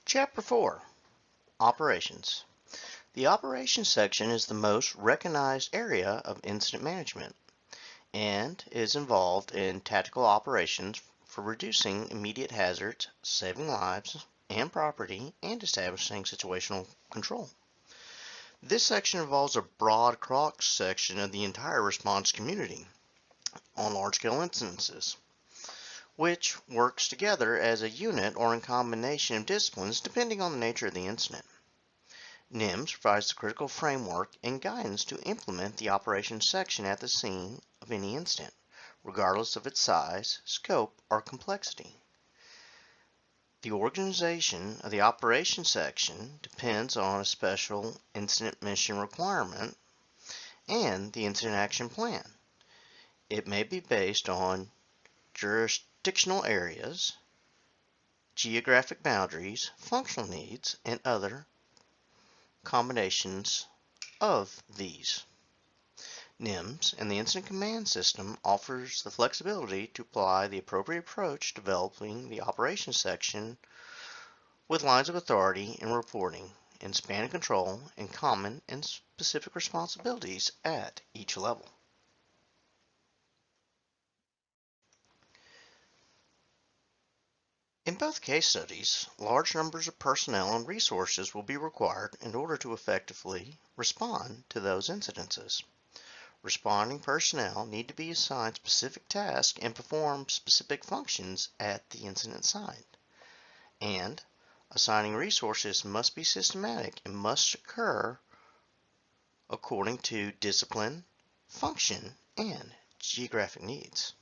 Chapter 4 Operations. The operations section is the most recognized area of incident management and is involved in tactical operations for reducing immediate hazards, saving lives and property, and establishing situational control. This section involves a broad cross-section of the entire response community on large-scale incidences, which works together as a unit or in combination of disciplines depending on the nature of the incident. NIMS provides the critical framework and guidance to implement the operations section at the scene of any incident, regardless of its size, scope, or complexity. The organization of the operations section depends on a special incident mission requirement and the incident action plan. It may be based on jurisdictional areas, geographic boundaries, functional needs, and other combinations of these. NIMS and the Incident Command System offers the flexibility to apply the appropriate approach developing the operations section with lines of authority and reporting and span of control and common and specific responsibilities at each level. In both case studies, large numbers of personnel and resources will be required in order to effectively respond to those incidences. Responding personnel need to be assigned specific tasks and perform specific functions at the incident site. And assigning resources must be systematic and must occur according to discipline, function, and geographic needs.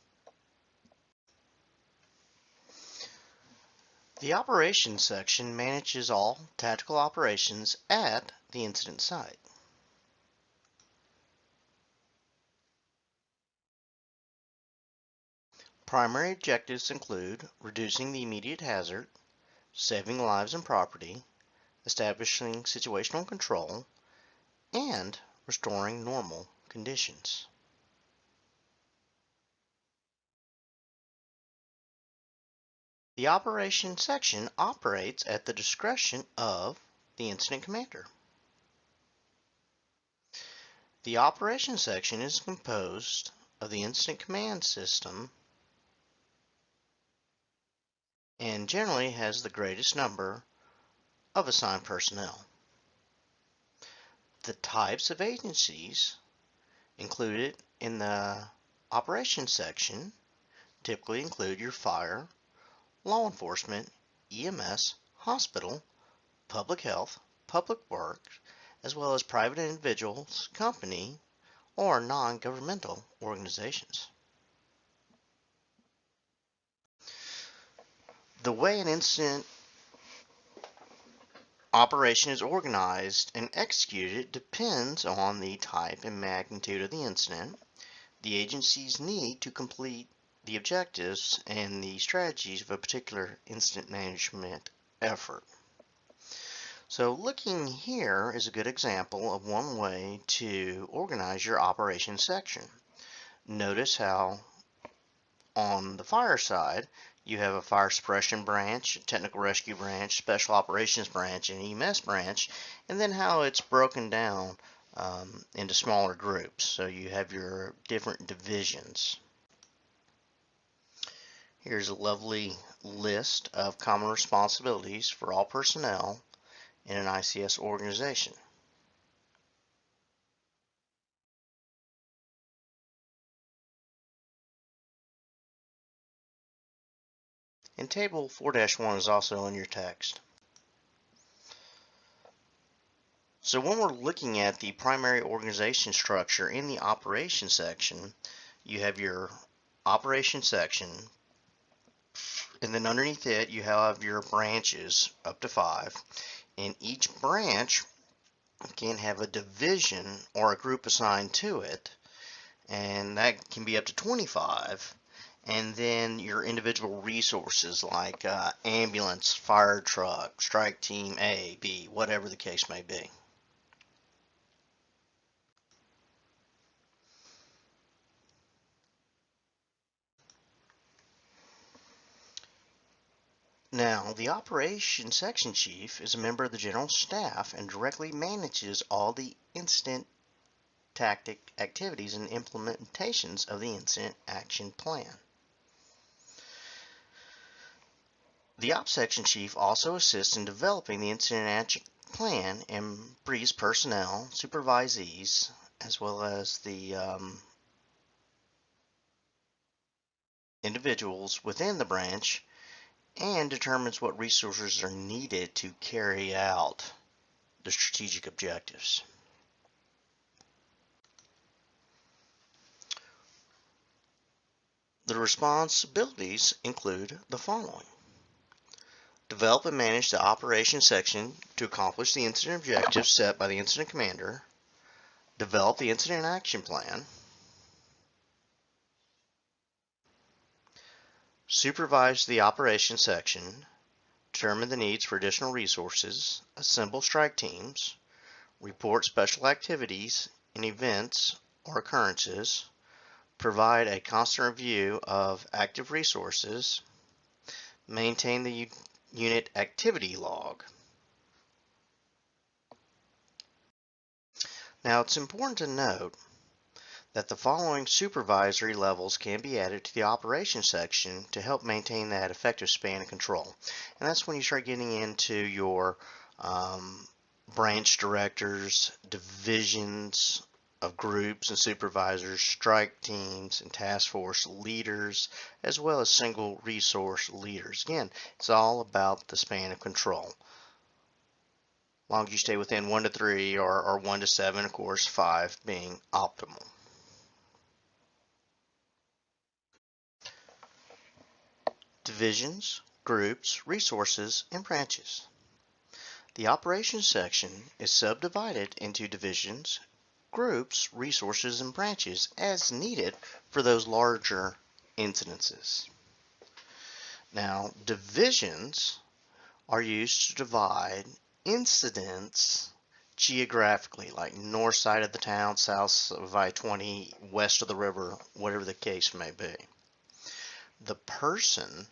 The operations section manages all tactical operations at the incident site. Primary objectives include reducing the immediate hazard, saving lives and property, establishing situational control, and restoring normal conditions. The operations section operates at the discretion of the incident commander. The operations section is composed of the incident command system and generally has the greatest number of assigned personnel. The types of agencies included in the operations section typically include your fire, law enforcement, EMS, hospital, public health, public works, as well as private individuals, company, or non-governmental organizations. The way an incident operation is organized and executed depends on the type and magnitude of the incident, the agency's need to complete the objectives, and the strategies of a particular incident management effort. So looking here is a good example of one way to organize your operations section. Notice how on the fire side you have a fire suppression branch, technical rescue branch, special operations branch, and EMS branch, and then how it's broken down into smaller groups. So you have your different divisions. Here's a lovely list of common responsibilities for all personnel in an ICS organization. And Table 4-1 is also in your text. So when we're looking at the primary organization structure in the operations section, you have your operations section, and then underneath it you have your branches up to 5, and each branch can have a division or a group assigned to it, and that can be up to 25. And then your individual resources like ambulance, fire truck, strike team A, B, whatever the case may be. Now, the Operations Section Chief is a member of the General Staff and directly manages all the incident tactic activities and implementations of the Incident Action Plan. The Ops Section Chief also assists in developing the Incident Action Plan and briefs personnel, supervisees, as well as the individuals within the branch, and determines what resources are needed to carry out the strategic objectives. The responsibilities include the following: develop and manage the operations section to accomplish the incident objectives set by the incident commander, develop the incident action plan, supervise the operations section, determine the needs for additional resources, assemble strike teams, report special activities and events or occurrences, provide a constant review of active resources, maintain the unit activity log. Now, it's important to note that the following supervisory levels can be added to the operations section to help maintain that effective span of control. And that's when you start getting into your branch directors, divisions of groups and supervisors, strike teams and task force leaders, as well as single resource leaders. Again, it's all about the span of control. As long as you stay within 1 to 3 or 1 to 7, of course, 5 being optimal. Divisions, groups, resources, and branches. The operations section is subdivided into divisions, groups, resources, and branches as needed for those larger incidences. Now, divisions are used to divide incidents geographically, like north side of the town, south of I-20, west of the river, whatever the case may be. The person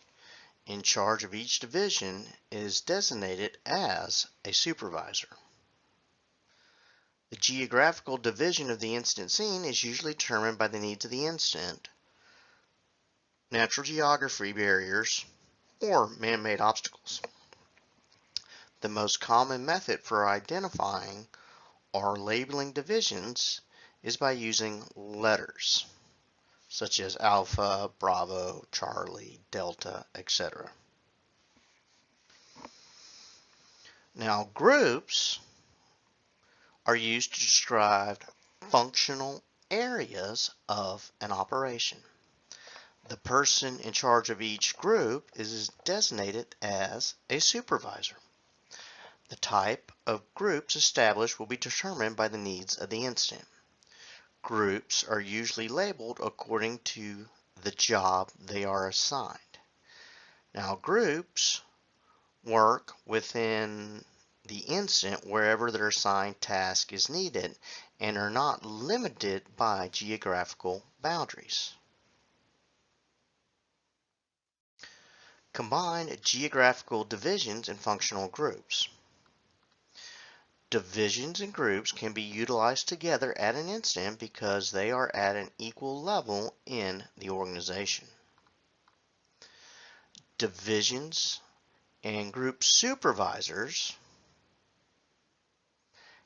in charge of each division is designated as a supervisor. The geographical division of the incident scene is usually determined by the needs of the incident, natural geography barriers, or man-made obstacles. The most common method for identifying or labeling divisions is by using letters, such as Alpha, Bravo, Charlie, Delta, etc. Now, groups are used to describe functional areas of an operation. The person in charge of each group is designated as a supervisor. The type of groups established will be determined by the needs of the incident. Groups are usually labeled according to the job they are assigned. Now, groups work within the incident wherever their assigned task is needed and are not limited by geographical boundaries. Combine geographical divisions and functional groups. Divisions and groups can be utilized together at an incident because they are at an equal level in the organization. Divisions and group supervisors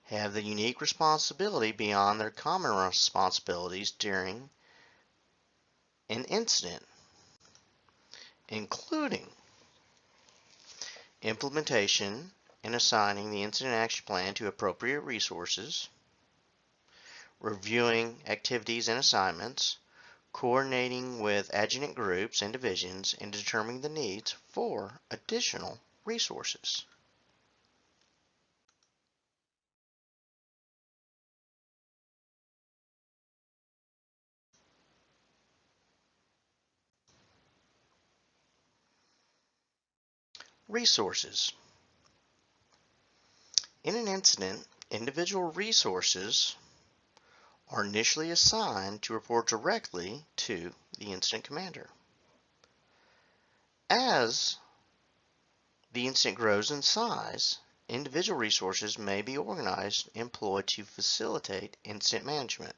have the unique responsibility beyond their common responsibilities during an incident, including implementation and assigning the incident action plan to appropriate resources, reviewing activities and assignments, coordinating with adjunct groups and divisions, and determining the needs for additional resources. Resources. In an incident, individual resources are initially assigned to report directly to the incident commander. As the incident grows in size, individual resources may be organized and employed to facilitate incident management.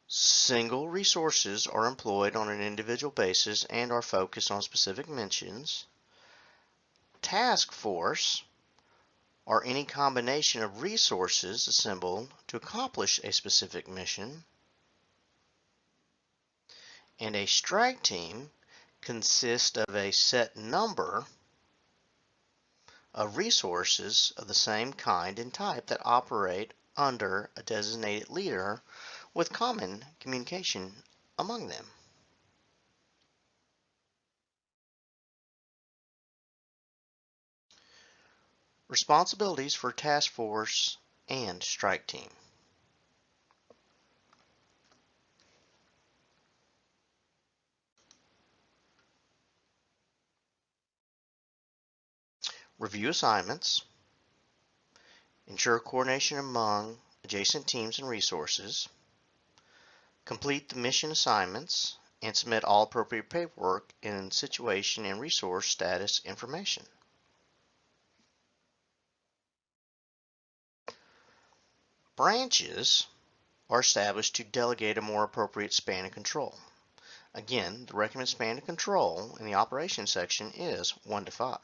Single resources are employed on an individual basis and are focused on specific missions. Task force are any combination of resources assembled to accomplish a specific mission. And a strike team consists of a set number of resources of the same kind and type that operate under a designated leader with common communication among them. Responsibilities for task force and strike team. Review assignments. Ensure coordination among adjacent teams and resources. Complete the mission assignments and submit all appropriate paperwork and situation and resource status information. Branches are established to delegate a more appropriate span of control. Again, the recommended span of control in the operations section is 1 to 5.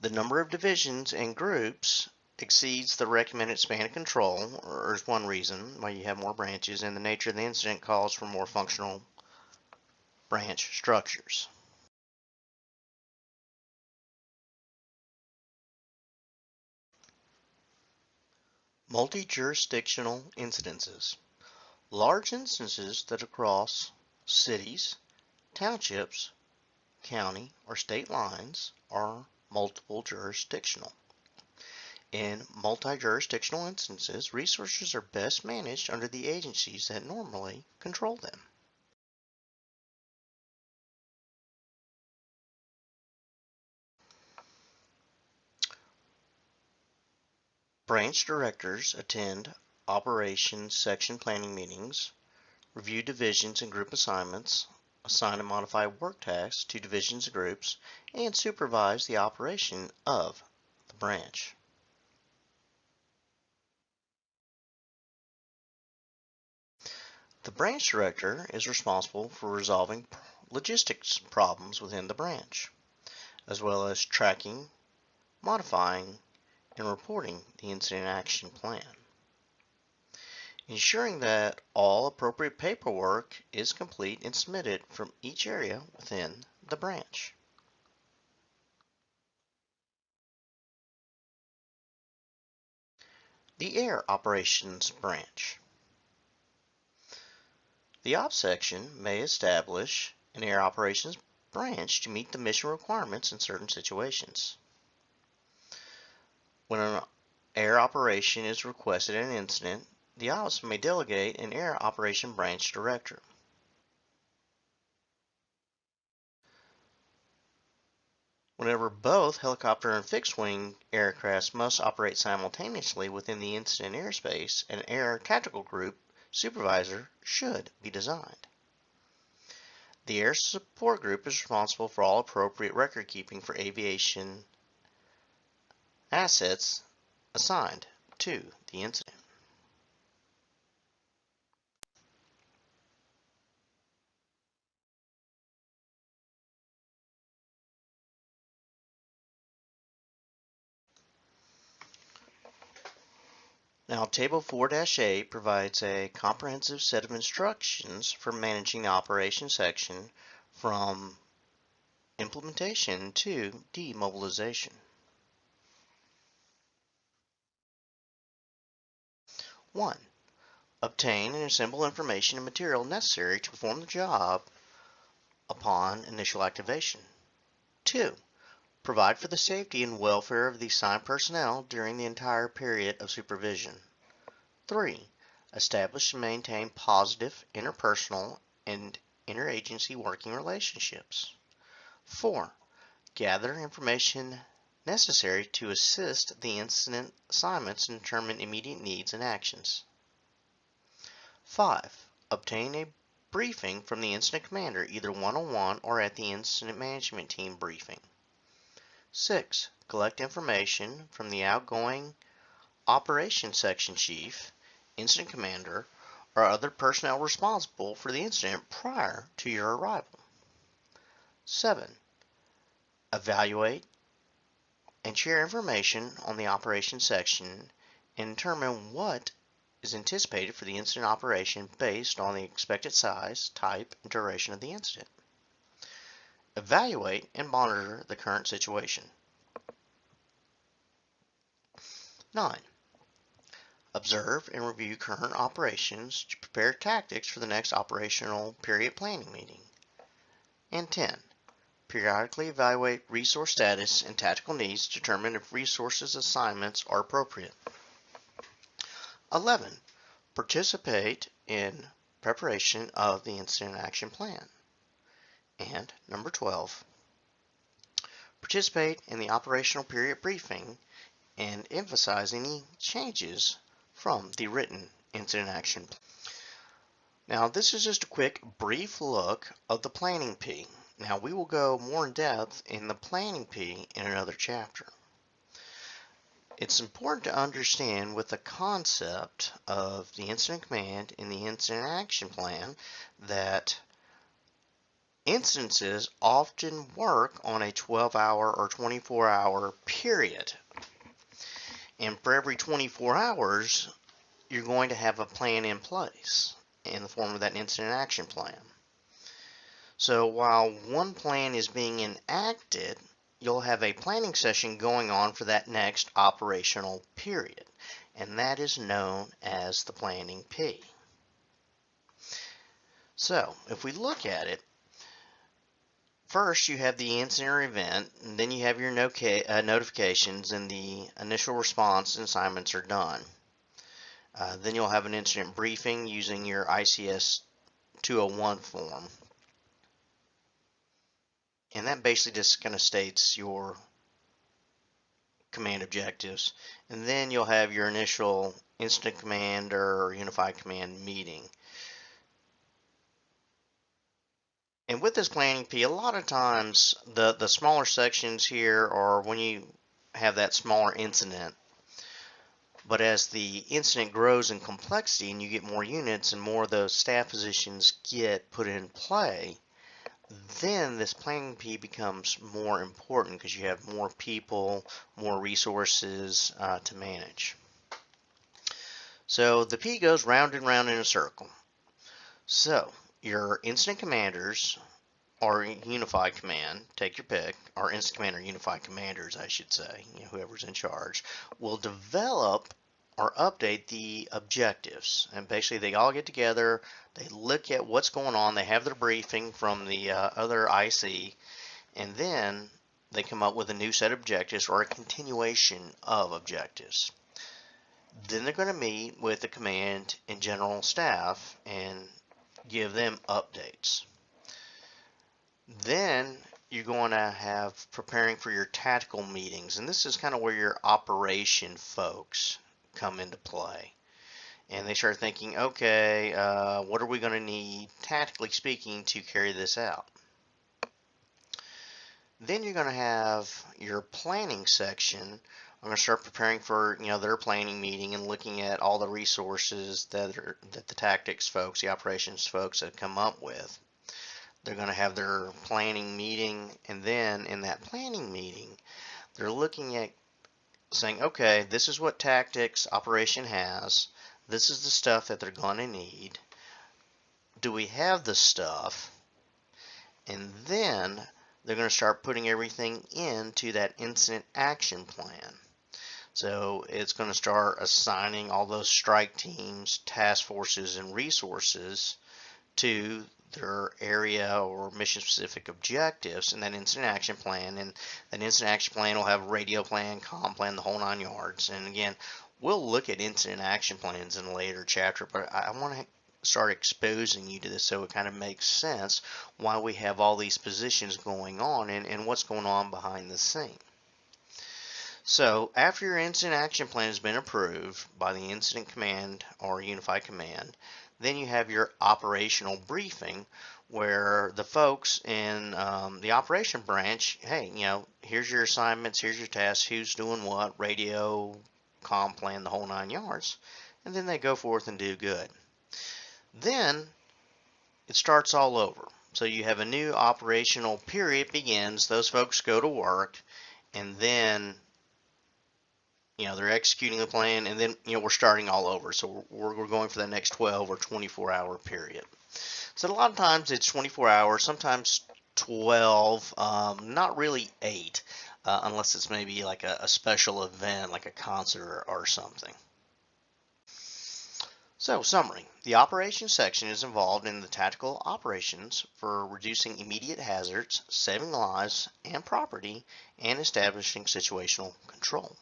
The number of divisions and groups exceeds the recommended span of control, or is one reason why you have more branches, and the nature of the incident calls for more functional branch structures. Multi-jurisdictional incidences. Large instances that across cities, townships, county, or state lines are multiple jurisdictional. In multi-jurisdictional instances, resources are best managed under the agencies that normally control them. Branch directors attend operations section planning meetings, review divisions and group assignments, assign and modify work tasks to divisions and groups, and supervise the operation of the branch. The branch director is responsible for resolving logistics problems within the branch, as well as tracking, modifying, and reporting the incident action plan, ensuring that all appropriate paperwork is complete and submitted from each area within the branch. The Air Operations Branch. The Ops section may establish an Air Operations branch to meet the mission requirements in certain situations. When an air operation is requested in an incident, the Ops may delegate an Air Operation Branch Director. Whenever both helicopter and fixed-wing aircraft must operate simultaneously within the incident airspace, an Air Tactical Group Supervisor should be designed. The Air Support Group is responsible for all appropriate record keeping for aviation assets assigned to the incident. Now, Table 4-A provides a comprehensive set of instructions for managing the operations section from implementation to demobilization. 1. Obtain and assemble information and material necessary to perform the job upon initial activation. 2. Provide for the safety and welfare of the assigned personnel during the entire period of supervision. 3. Establish and maintain positive interpersonal and interagency working relationships. 4. gather information necessary to assist the incident assignments and determine immediate needs and actions. 5. Obtain a briefing from the incident commander, either one-on-one or at the incident management team briefing. 6. Collect information from the outgoing operations section chief, incident commander, or other personnel responsible for the incident prior to your arrival. 7. Evaluate and share information on the operations section and determine what is anticipated for the incident operation based on the expected size, type, and duration of the incident. Evaluate and monitor the current situation. 9. Observe and review current operations to prepare tactics for the next operational period planning meeting. And 10. Periodically evaluate resource status and tactical needs to determine if resources assignments are appropriate. 11. Participate in preparation of the incident action plan. And number 12. Participate in the operational period briefing and emphasize any changes from the written incident action plan. Now, this is just a quick, brief look of the planning P. Now, we will go more in depth in the planning P in another chapter. It's important to understand with the concept of the incident command and the incident action plan that instances often work on a 12-hour or 24-hour period. And for every 24 hours, you're going to have a plan in place in the form of that incident action plan. So while one plan is being enacted, you'll have a planning session going on for that next operational period, and that is known as the planning P. So if we look at it, first you have the incident or event, and then you have your notifications, and the initial response and assignments are done. Then you'll have an incident briefing using your ICS 201 form. And that basically just kind of states your command objectives. And then you'll have your initial incident command or unified command meeting. And with this planning P, a lot of times the smaller sections here are when you have that smaller incident. But as the incident grows in complexity and you get more units and more of those staff positions get put in play, then this planning P becomes more important because you have more people, more resources to manage. So the P goes round and round in a circle. So your incident commanders or unified command, take your pick, or incident commander, unified commanders, I should say, whoever's in charge, will develop or update the objectives. And basically they all get together, they look at what's going on, they have their briefing from the other IC, and then they come up with a new set of objectives or a continuation of objectives. Then they're going to meet with the command and general staff and give them updates. Then you're going to have preparing for your tactical meetings, and this is kind of where your operation folks come into play. And they start thinking, okay, what are we going to need, tactically speaking, to carry this out? Then you're going to have your planning section. I'm going to start preparing for their planning meeting and looking at all the resources that the tactics folks, the operations folks have come up with. They're going to have their planning meeting, and then in that planning meeting, they're looking at saying, okay, this is what tactics operation has. This is the stuff that they're going to need. Do we have the stuff? And then they're going to start putting everything into that incident action plan. So it's going to start assigning all those strike teams, task forces, and resources to their area or mission specific objectives in that incident action plan. And that incident action plan will have radio plan, comm plan, the whole 9 yards. And again, we'll look at incident action plans in a later chapter, but I want to start exposing you to this so it kind of makes sense why we have all these positions going on and what's going on behind the scene. So after your incident action plan has been approved by the incident command or unified command, then you have your operational briefing where the folks in the operation branch, hey, here's your assignments, here's your tasks, who's doing what, radio, comm plan, the whole 9 yards, and then they go forth and do good. Then it starts all over. So you have a new operational period begins, those folks go to work, and then they're executing the plan, and then we're starting all over. So we're going for the next 12 or 24-hour period. So a lot of times it's 24 hours, sometimes 12, not really 8, unless it's maybe like a special event, like a concert or something. So, summary. The operations section is involved in the tactical operations for reducing immediate hazards, saving lives and property, and establishing situational control.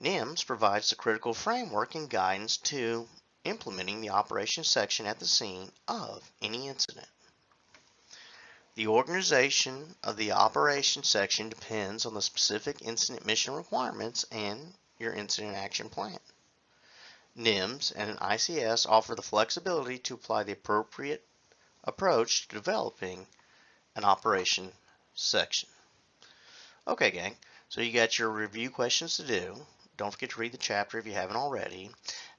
NIMS provides the critical framework and guidance to implementing the operations section at the scene of any incident. The organization of the operations section depends on the specific incident mission requirements and your incident action plan. NIMS and an ICS offer the flexibility to apply the appropriate approach to developing an operation section. Okay, gang, so you got your review questions to do. Don't forget to read the chapter if you haven't already,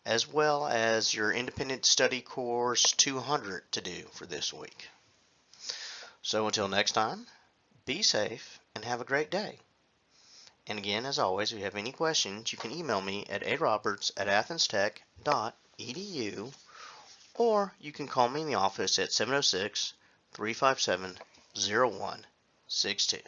as well as your independent study course 200 to do for this week. So until next time, be safe and have a great day. And again, as always, if you have any questions, you can email me at aroberts@athenstech.edu, or you can call me in the office at 706-357-0162.